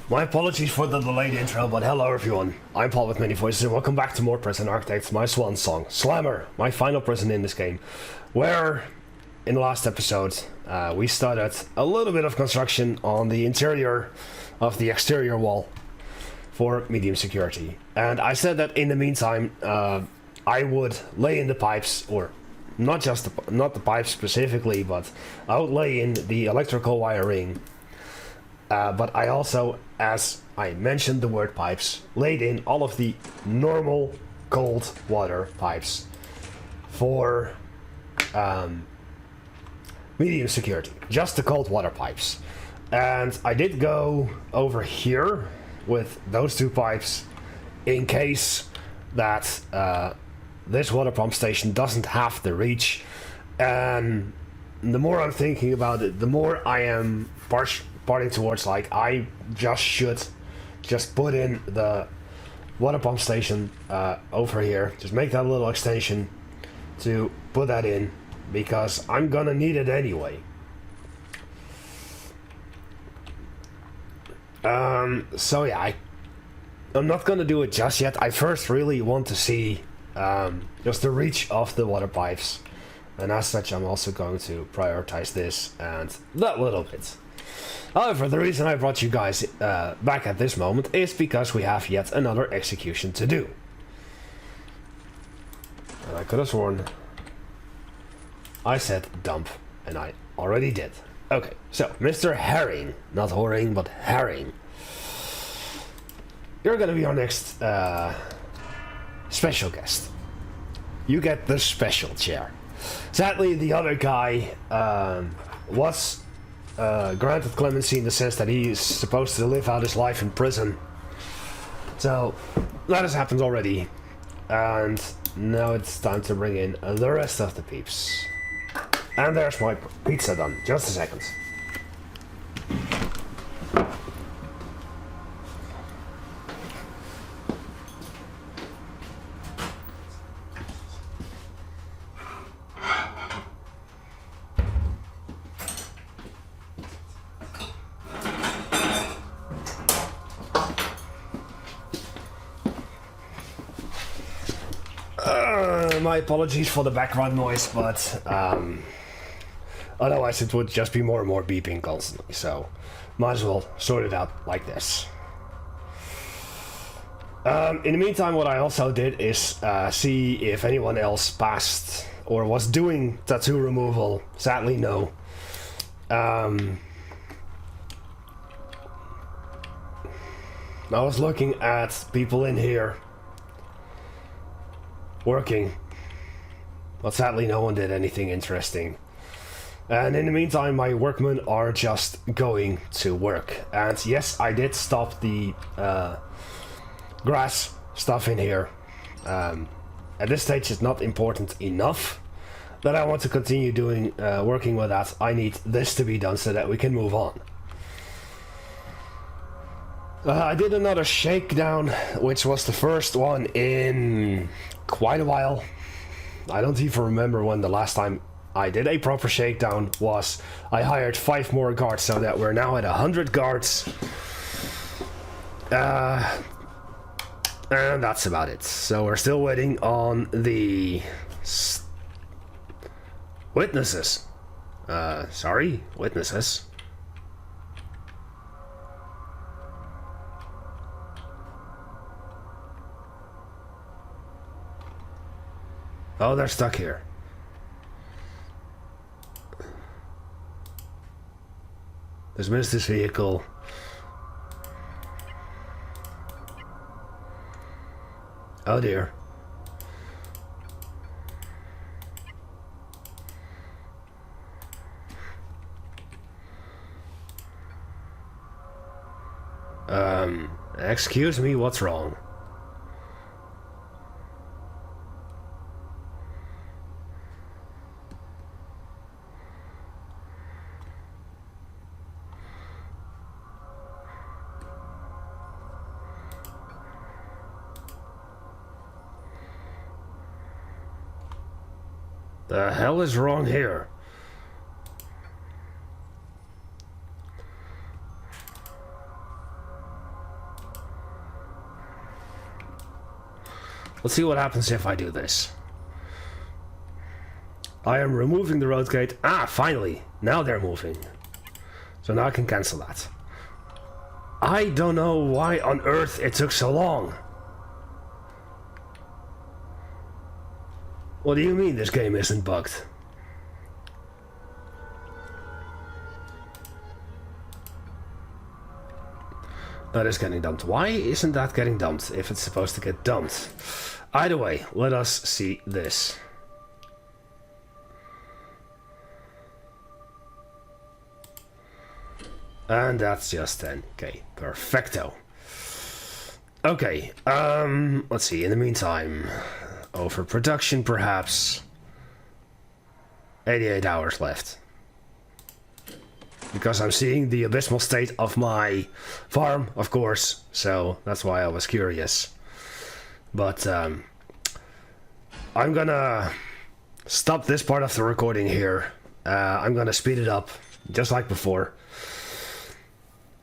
My apologies for the delayed intro, but hello everyone. I'm Paul with Many Voices and welcome back to more Prison Architects, my Swansong. Slammer, my final prison in this game, where in the last episode we started a little bit of construction on the interior of the exterior wall for medium security. And I said that in the meantime I would lay in the pipes, or not the pipes specifically, but I would lay in the electrical wiring. But I also, as I mentioned the word pipes, laid in all of the normal cold water pipes for medium security. Just the cold water pipes. And I did go over here with those two pipes in case that this water pump station doesn't have the reach. And the more I'm thinking about it, the more I am parting towards, like, I should just put in the water pump station over here. Just make that little extension to put that in, because I'm gonna need it anyway. So yeah, I'm not gonna do it just yet. I first really want to see just the reach of the water pipes, and as such I'm also going to prioritize this and that little bit. However, the reason I brought you guys back at this moment is because we have yet another execution to do. And I could have sworn I said dump, and I already did. Okay, so Mr. Herring, not Horing, but Herring. You're gonna be our next special guest. You get the special chair. Sadly, the other guy was granted clemency in the sense that he is supposed to live out his life in prison. So that has happened already, and now it's time to bring in the rest of the peeps. And there's my pizza done. Just a second. My apologies for the background noise, but otherwise it would just be more and more beeping constantly, so might as well sort it out like this. In the meantime, what I also did is see if anyone else passed or was doing tattoo removal. Sadly, no. I was looking at people in here working, but sadly no one did anything interesting. And in the meantime, my workmen are just going to work. And yes, I did stop the grass stuff in here. At this stage it's not important enough that I want to continue doing working with that. I need this to be done so that we can move on. I did another shakedown, which was the first one in quite a while. I don't even remember when the last time I did a proper shakedown was. I hired 5 more guards, so that we're now at 100 guards. And that's about it. So we're still waiting on the witnesses. Witnesses. Oh, they're stuck here. Dismiss this vehicle. Oh dear. Excuse me, what's wrong? The hell is wrong here? Let's see what happens if I do this. I am removing the road gate. Ah, finally. Now they're moving. So now I can cancel that. I don't know why on earth it took so long. What do you mean this game isn't bugged? That is getting dumped. Why isn't that getting dumped if it's supposed to get dumped? Either way, let us see this. And that's just 10. Okay, perfecto. Okay, let's see, in the meantime, overproduction perhaps. 88 hours left. Because I'm seeing the abysmal state of my farm, of course, so that's why I was curious. But I'm gonna stop this part of the recording here. I'm gonna speed it up, just like before,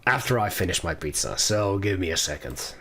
after I finish my pizza, so give me a second.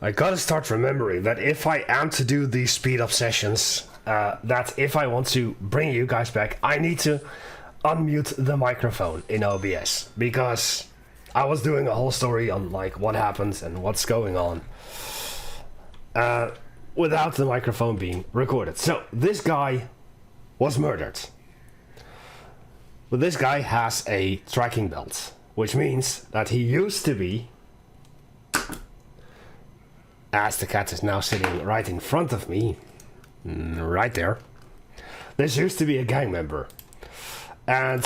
I gotta start remembering that if I am to do these speed up sessions, that if I want to bring you guys back, I need to unmute the microphone in OBS, because I was doing a whole story on like what happens and what's going on without the microphone being recorded. So this guy was murdered. But this guy has a tracking belt, which means that he used to be, as the cat is now sitting right in front of me, right there, this used to be a gang member. And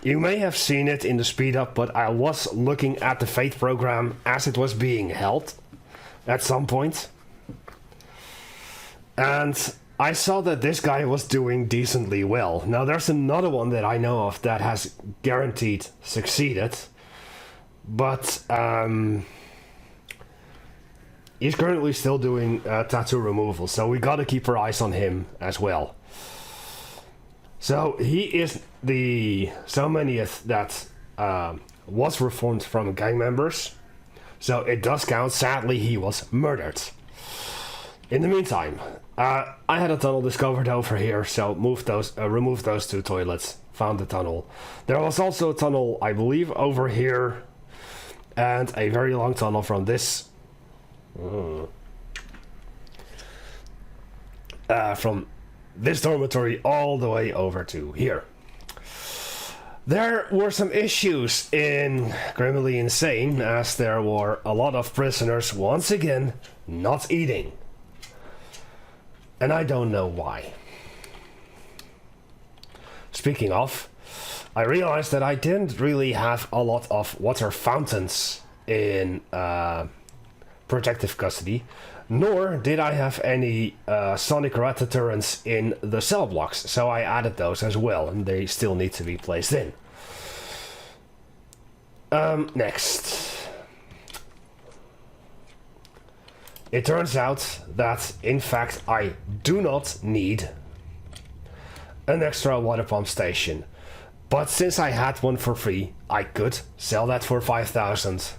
you may have seen it in the speed up, but I was looking at the Fate program as it was being held at some point. And I saw that this guy was doing decently well. Now there's another one that I know of that has guaranteed succeeded, but he's currently still doing tattoo removal, so we gotta keep our eyes on him as well. So he is the so-manyth that was reformed from gang members, so it does count. Sadly, he was murdered. In the meantime, I had a tunnel discovered over here, so removed those two toilets, found the tunnel. There was also a tunnel, I believe, over here, and a very long tunnel from this from this dormitory all the way over to here. There were some issues in Criminally Insane, as there were a lot of prisoners once again not eating. And I don't know why. Speaking of, I realized that I didn't really have a lot of water fountains in protective custody, nor did I have any sonic rat deterrents in the cell blocks, so I added those as well, and they still need to be placed in. Next. It turns out that, in fact, I do not need an extra water pump station. But since I had one for free, I could sell that for 5,000.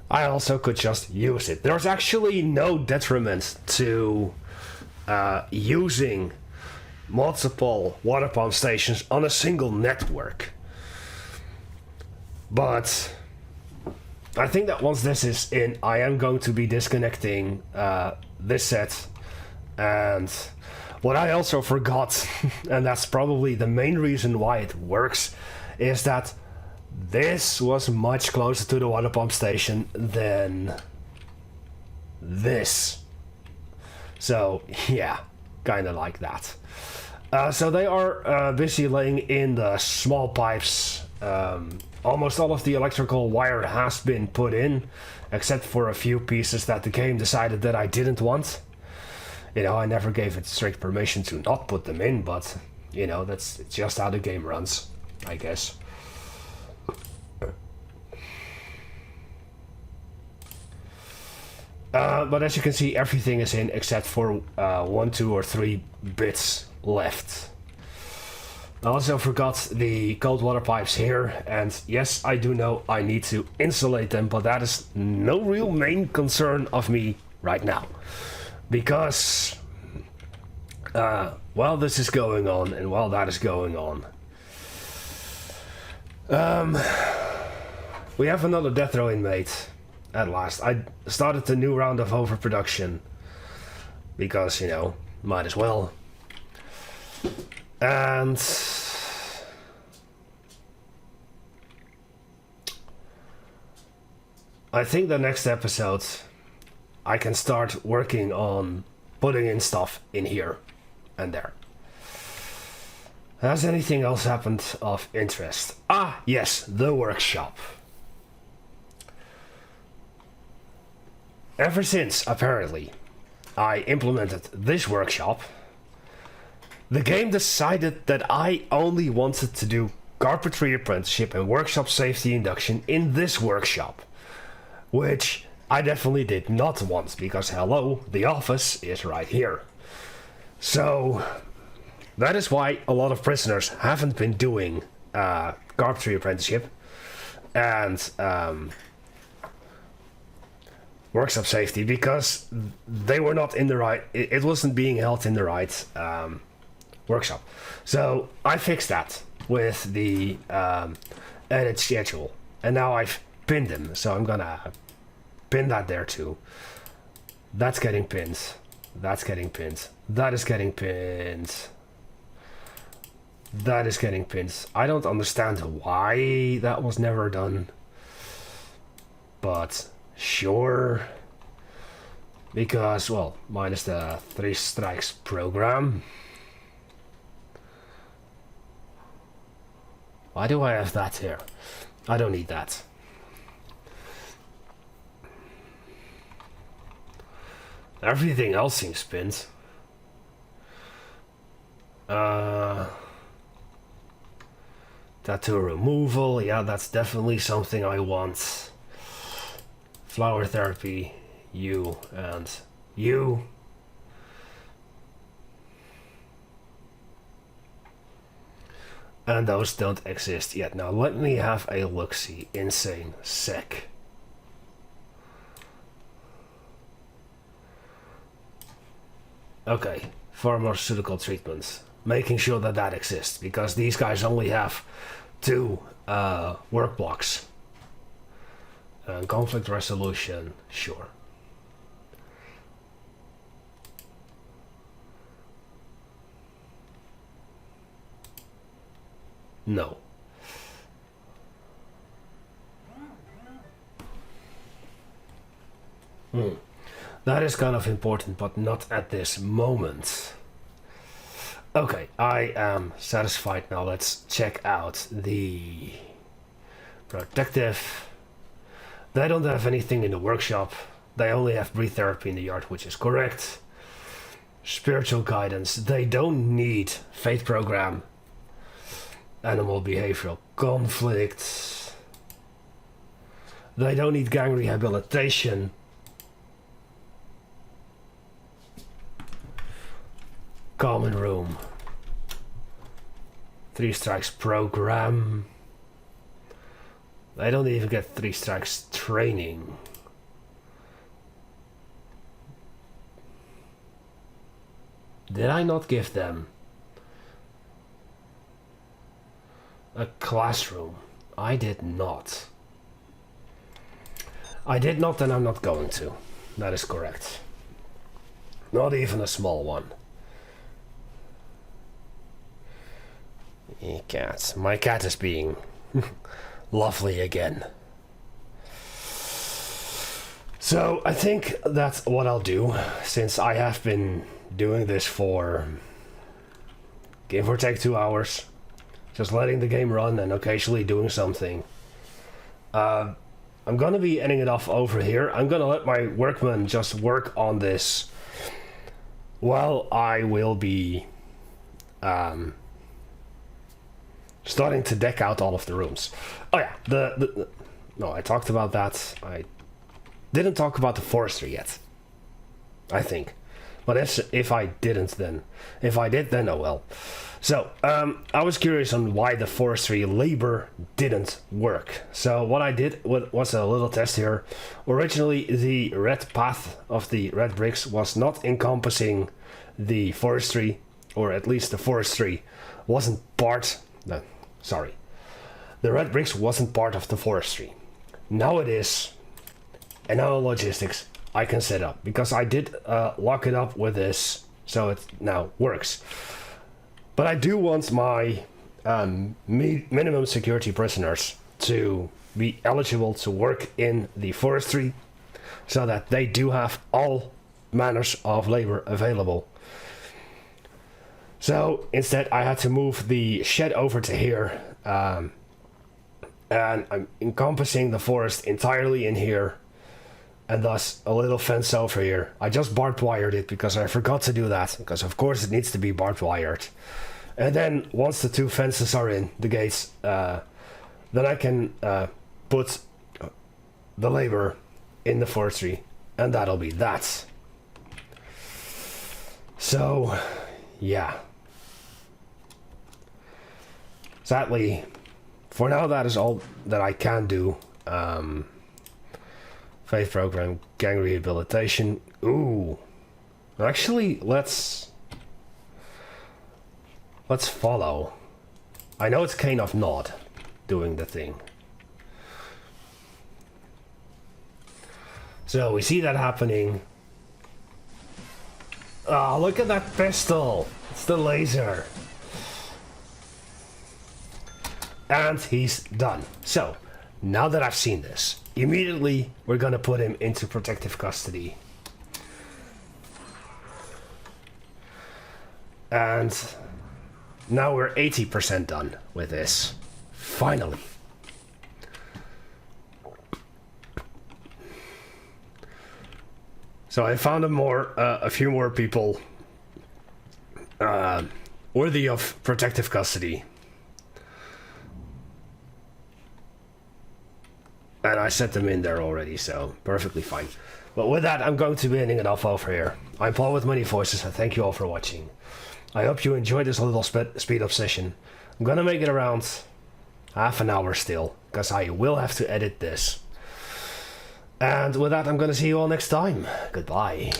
I also could just use it. There's actually no detriment to using multiple water pump stations on a single network. But I think that once this is in, I am going to be disconnecting this set. And what I also forgot, and that's probably the main reason why it works, is that this was much closer to the water pump station than this. So yeah, kind of like that. So they are busy laying in the small pipes. Almost all of the electrical wire has been put in, except for a few pieces that the game decided that I didn't want. You know, I never gave it strict permission to not put them in, but, you know, that's just how the game runs, I guess. But as you can see, everything is in except for 1, 2, or 3 bits left. I also forgot the cold water pipes here, and yes, I do know I need to insulate them, but that is no real main concern of me right now. Because, while this is going on, and while that is going on, we have another death row inmate, at last. I started a new round of overproduction, because, you know, might as well. And I think the next episode I can start working on putting in stuff in here and there. Has anything else happened of interest? Ah, yes, the workshop. Ever since, apparently, I implemented this workshop, the game decided that I only wanted to do carpentry apprenticeship and workshop safety induction in this workshop, which I definitely did not want, because hello, the office is right here. So that is why a lot of prisoners haven't been doing carpentry apprenticeship, and workshop safety because they were not in the right. It wasn't being held in the right workshop. So I fixed that with the edit schedule, and now I've pinned them. So I'm gonna pin that there too. That's getting pinned. That's getting pinned. That is getting pinned. That is getting pinned. I don't understand why that was never done, but sure. Because, well, minus the 3 strikes program. Why do I have that here? I don't need that. Everything else seems pinned. Tattoo removal, yeah, that's definitely something I want. Flower therapy, you and you. And those don't exist yet. Now let me have a look-see. Insane. Sick. Okay, pharmaceutical treatments. Making sure that that exists, because these guys only have 2 work blocks. Conflict resolution, sure. No. That is kind of important, but not at this moment. Okay, I am satisfied now. Let's check out the protective. They don't have anything in the workshop. They only have breathe therapy in the yard, which is correct. Spiritual guidance. They don't need faith program. Animal behavioral conflict. They don't need gang rehabilitation. Common room. 3 strikes program. They don't even get 3 strikes training. Did I not give them a classroom? I did not. I did not, and I'm not going to. That is correct. Not even a small one. Cat. My cat is being lovely again. So I think that's what I'll do, since I have been doing this for give or take 2 hours, just letting the game run and occasionally doing something. I'm gonna be ending it off over here. I'm gonna let my workmen just work on this while I will be starting to deck out all of the rooms. Oh yeah, no, I talked about that. I didn't talk about the forestry yet, I think. But if I didn't, then if I did, then oh well. So I was curious on why the forestry labor didn't work. So what I did was a little test here. Originally, the red path of the red bricks was not encompassing the forestry, or at least the forestry wasn't part. No, sorry. The red bricks wasn't part of the forestry. Now it is. And now logistics I can set up, because I did lock it up with this, so it now works. But I do want my minimum security prisoners to be eligible to work in the forestry, so that they do have all manners of labor available. So instead I had to move the shed over to here, and I'm encompassing the forest entirely in here, and thus a little fence over here. I just barbed wired it because I forgot to do that, because of course it needs to be barbed wired. And then once the 2 fences are in, the gates, then I can put the labor in the forestry, and that'll be that. So, yeah. Sadly, for now that is all that I can do Faith program, gang rehabilitation. Ooh. Actually, let's follow. I know it's kind of not doing the thing. So we see that happening. Oh, look at that pistol. It's the laser. And he's done. So, now that I've seen this, immediately we're gonna put him into protective custody. And now we're 80% done with this. Finally. So I found a few more people worthy of protective custody. And I set them in there already, so perfectly fine. But with that, I'm going to be ending it off over here. I'm Paul with Many Voices, and thank you all for watching. I hope you enjoyed this little speed up session. I'm gonna make it around half an hour still, because I will have to edit this. And with that, I'm gonna see you all next time. Goodbye.